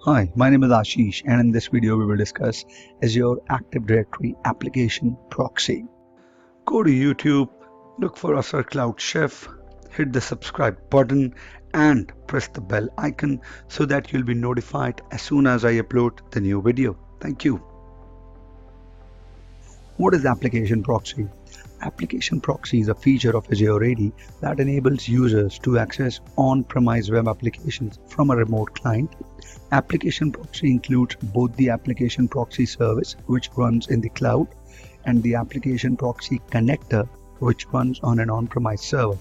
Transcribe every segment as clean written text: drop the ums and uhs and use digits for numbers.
Hi, my name is Ashish, and in this video we will discuss Azure Active Directory Application Proxy. Go to YouTube, look for Azure Cloud Chef, hit the subscribe button and press the bell icon so that you'll be notified as soon as I upload the new video. Thank you. What is Application Proxy? Application Proxy is a feature of Azure AD that enables users to access on-premise web applications from a remote client. Application Proxy includes both the Application Proxy service, which runs in the cloud, and the Application Proxy connector, which runs on an on-premise server.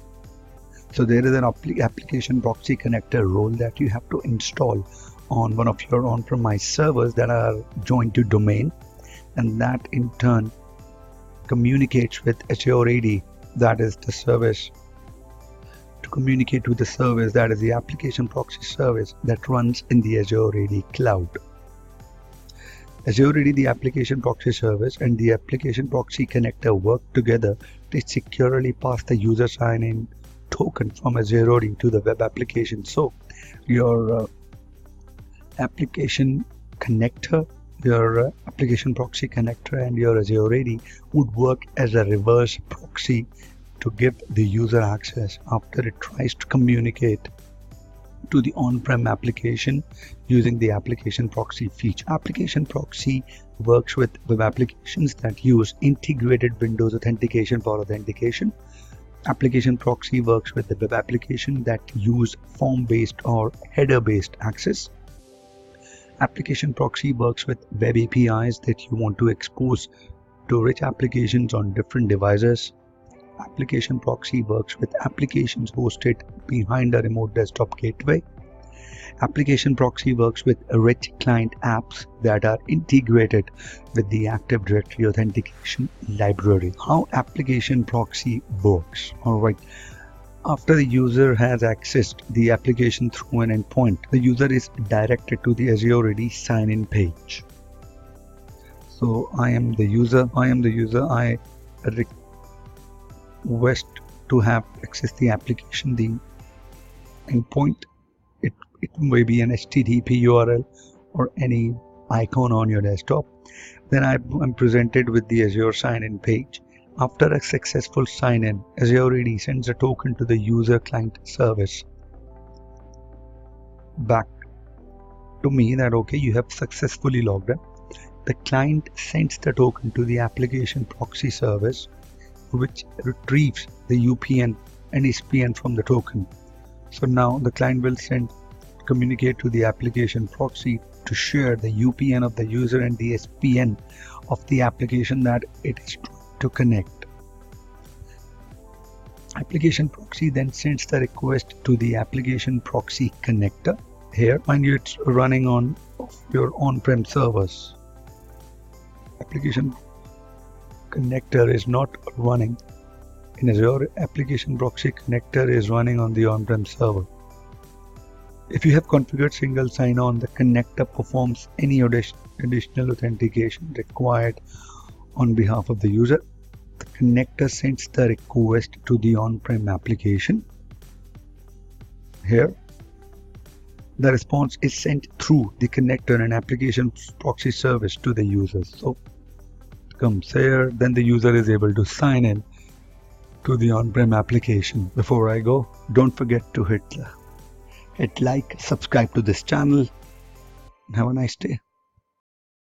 So there is an Application Proxy connector role that you have to install on one of your on-premise servers that are joined to domain, and that in turn communicates with Azure AD, that is the service, to communicate to the service that is the Application Proxy service that runs in the Azure AD cloud. Azure AD, the Application Proxy service, and the Application Proxy connector work together to securely pass the user sign-in token from Azure AD to the web application. So your application connector, your Application Proxy connector, and your Azure AD would work as a reverse proxy to give the user access after it tries to communicate to the on-prem application using the Application Proxy feature. Application Proxy works with web applications that use integrated Windows authentication for authentication. Application Proxy works with the web application that use form-based or header-based access. Application Proxy works with web APIs that you want to expose to rich applications on different devices. Application Proxy works with applications hosted behind a remote desktop gateway. Application Proxy works with rich client apps that are integrated with the Active Directory authentication library. How Application Proxy works? Alright. After the user has accessed the application through an endpoint, the user is directed to the Azure AD sign-in page. So I am the user. I request to have access the application, the endpoint. It may be an HTTP URL or any icon on your desktop. Then I'm presented with the Azure sign-in page. After a successful sign-in, Azure AD sends a token to the user client service back to me that okay, you have successfully logged in. The client sends the token to the Application Proxy service, which retrieves the UPN and SPN from the token. So now the client will communicate to the Application Proxy to share the UPN of the user and the SPN of the application that it is to connect. Application Proxy then sends the request to the Application Proxy connector. Here, mind you, it's running on your on-prem servers. Application connector is not running in Azure. Application Proxy connector is running on the on-prem server. If you have configured single sign-on, the connector performs any additional authentication required on behalf of the user. The connector sends the request to the on-prem application. Here, the response is sent through the connector and Application Proxy service to the user. So it comes here, then the user is able to sign in to the on-prem application. Before I go, don't forget to hit like, subscribe to this channel, and have a nice day.